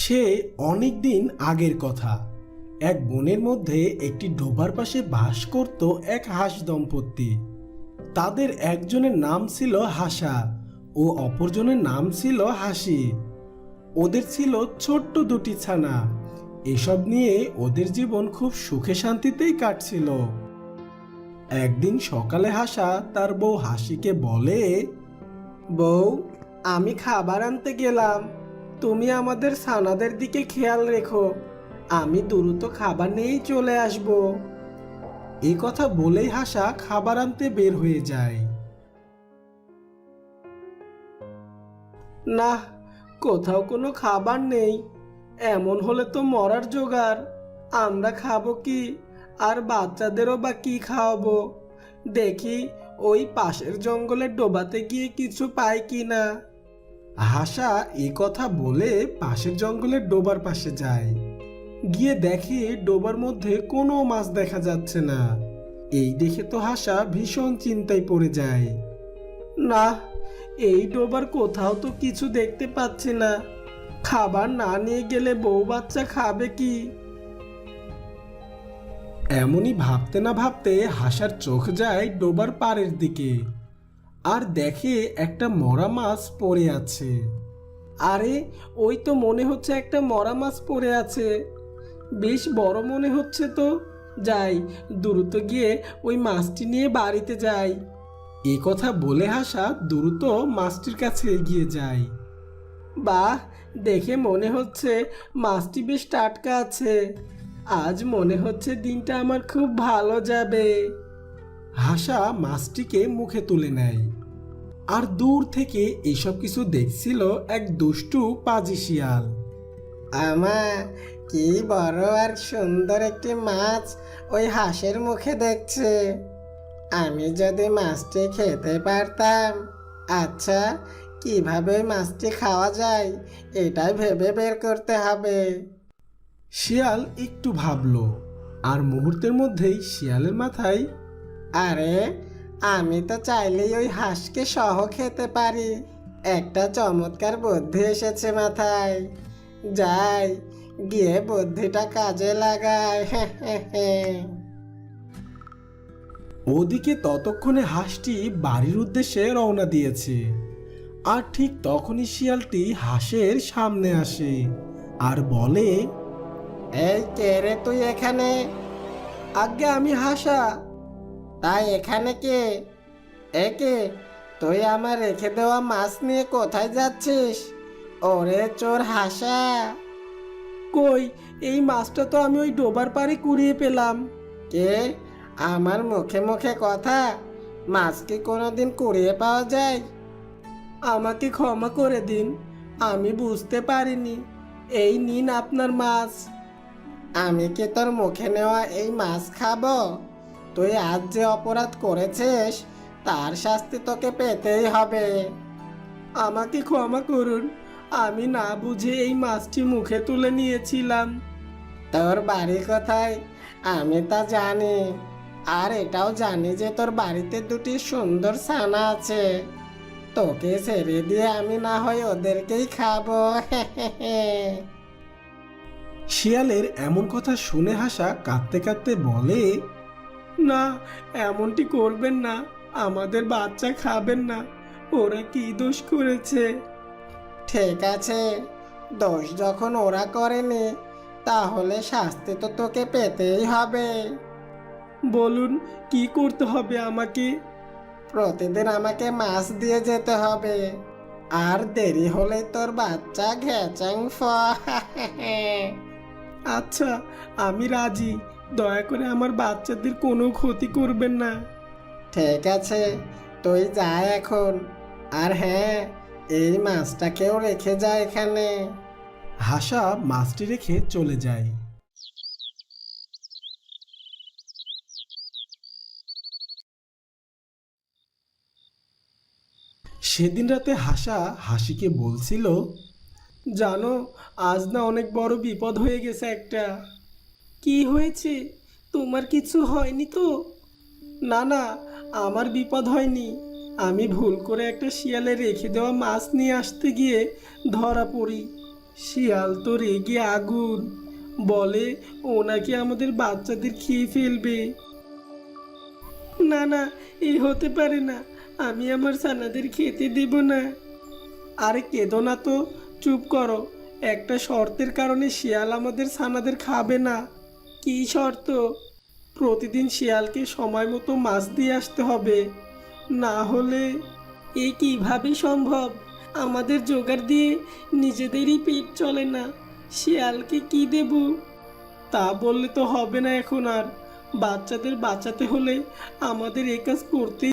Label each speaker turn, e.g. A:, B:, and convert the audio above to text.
A: সে অনেক দিন আগের কথা। এক বনের মধ্যে একটি ডোবার পাশে বাস করত এক হাঁস দম্পতি। তাদের একজনের নাম ছিল হাসা ও অপরজনের নাম ছিল হাসি। ওদের ছিল ছোট্ট দুটি ছানা। এসব নিয়ে ওদের জীবন খুব সুখে শান্তিতেই কাটছিল। একদিন সকালে হাসা তার বউ হাসিকে বলে, বউ, আমি খাবার আনতে গেলাম, তুমি আমাদের ছানাদের দিকে খেয়াল রেখো, আমি দ্রুত খাবার নিয়েই চলে আসব। এই কথা বলেই হাসা খাবার আনতে বের হয়ে যায়। না, কোথাও কোনো খাবার নেই। এমন হলে তো মরার জোগাড়। আমরা খাবো কি, আর বাচ্চাদেরও বা কি খাওয়াবো? দেখি ওই পাশের জঙ্গলের ডোবাতে গিয়ে কিছু পাই কি না। হাসা এই কথা বলে পাশের জঙ্গলের ডোবার পাশে যায়। গিয়ে দেখে ডোবার মধ্যে কোনো মাছ দেখা যাচ্ছে না। এই দেখে তো হাসা ভীষণ চিন্তায় পড়ে যায়। না, এই ডোবার কোথাও তো কিছু দেখতে পাচ্ছি না। খাবার না নিয়ে গেলে বউ বাচ্চা খাবে কি? এমনই ভাবতে না ভাবতে হাসার চোখ যায় ডোবার পাড়ের দিকে, আর দেখে একটা মরা মাছ পড়ে আছে। আরে, ওই তো মনে হচ্ছে একটা মরা মাছ পড়ে আছে। বেশ বড় মনে হচ্ছে তো। যাই, দ্রুত গিয়ে ওই মাছটি নিয়ে বাড়িতে যাই। এই কথা বলে হাসা দ্রুত মাছটির কাছে এগিয়ে যায়। বাহ, দেখে মনে হচ্ছে মাছটি বেশ টাটকা আছে। আজ মনে হচ্ছে দিনটা আমার খুব ভালো যাবে। হাসা মাছটিকে মুখে তুলে নেয়। আর দূর থেকে এসব কিছু দেখছিল এক দুষ্টু পাজি শিয়াল। আমা, কি বড় আর সুন্দর একটি মাছ ওই হাঁসের মুখে দেখছে। আমি যদি মাছটি খেতে পারতাম। আচ্ছা, কিভাবে মাছটি খাওয়া যায় এটাই ভেবে বের করতে হবে। শিয়াল একটু ভাবলো, আর মুহূর্তের মধ্যেই শিয়ালের মাথায়, আরে, আমি তো চাইলেই ওই হাঁসকে সহ খেতে পারি। একটা চমৎকার বুদ্ধি এসেছে মাথায়। যাই, গিয়ে বুদ্ধিটা কাজে লাগাই। ওদিকে ততক্ষণে হাঁসটি বাড়ির উদ্দেশ্যে রওনা দিয়েছে। আর ঠিক তখনই শিয়ালটি হাঁসের সামনে আসে আর বলে, এই কে রে তুই এখানে? আজ্ঞে, আমি হাসা। তাই এখানে কে? একে, তুই আমার রেখে দেওয়া মাছ নিয়ে কোথায় যাচ্ছিস? ওরে চোর হাসা! কই, এই মাছটা তো আমি ওই ডোবার পাড়ে কুড়িয়ে পেলাম। কে? আমার মুখে মুখে কথা? মাছ কি কোনোদিন কুড়িয়ে পাওয়া যায়? আমাকে ক্ষমা করে দিন, আমি বুঝতে পারিনি। এই নিন আপনার মাছ। আমি কি তোর মুখে নেওয়া এই মাছ খাবো? তুই আজ যে অপরাধ করেছিস তার শাস্তি তোকে পেতেই হবে। আমাকে ক্ষমা করুন, আমি না বুঝে এই মাছটি মুখে তুলে নিয়েছিলাম। তোর বাড়ি কোথায় আমি তা জানি, আর এটাও জানি যে তোর বাড়িতে দুটি সুন্দর ছানা আছে। তোকে ছেড়ে দিয়ে আমি না হয় ওদেরকেই খাবো। শিয়ালের এমন কথা শুনে হাসা কাঁদতে কাঁদতে বলে, না, এমনটি করবেন না, আমাদের বাচ্চা খাবেন না। ওরা কি দোষ করেছে? ঠিক আছে, দোষ যখন ওরা করেনি তাহলে শাস্তি তো তোকে পেতেই হবে। বলুন, কি করতে হবে আমাকে? প্রতিদিন আমাকে মাছ দিয়ে যেতে হবে, আর দেরি হলে তোর বাচ্চা ঘেচাং ফ। আচ্ছা, আমি রাজি। দয়া করে আমার বাচ্চাদের কোনো ক্ষতি করবেন না। ঠিক আছে, তুই যা এখন। আর হ্যাঁ, এই মাছটাকেও রেখে যা এখানে। হাসা মাছটি রেখে চলে যায়। সেদিন রাতে হাসা হাসিকে বলছিল, জানো, আজ না অনেক বড় বিপদ হয়ে গেছে একটা। কি হয়েছে? তোমার কিছু হয়নি তো? না না, আমার বিপদ হয়নি। আমি ভুল করে একটা শিয়ালে রেখে দেওয়া মাছ নিয়ে আসতে গিয়ে ধরা পড়ি। শিয়াল তো রেগে আগুন, বলে ও নাকি আমাদের বাচ্চাদের খেয়ে ফেলবে। না না, এ হতে পারে না, আমি আমার ছানাদের খেতে দেব না। আরে কেঁদো না তো, চুপ করো। একটা শর্তের কারণে শিয়াল আমাদের ছানাদের খাবে না। কী শর্ত? প্রতিদিন শিয়ালকে সময় মতো মাছ দিয়ে আসতে হবে, না হলে। এ কিভাবে সম্ভব? আমাদের জোগাড় দিয়ে নিজেদেরই পেট চলে না, শিয়ালকে কি দেব? তা বললে তো হবে না এখন আর। বাচ্চাদের বাঁচাতে হলে আমাদের এ কাজ করতেই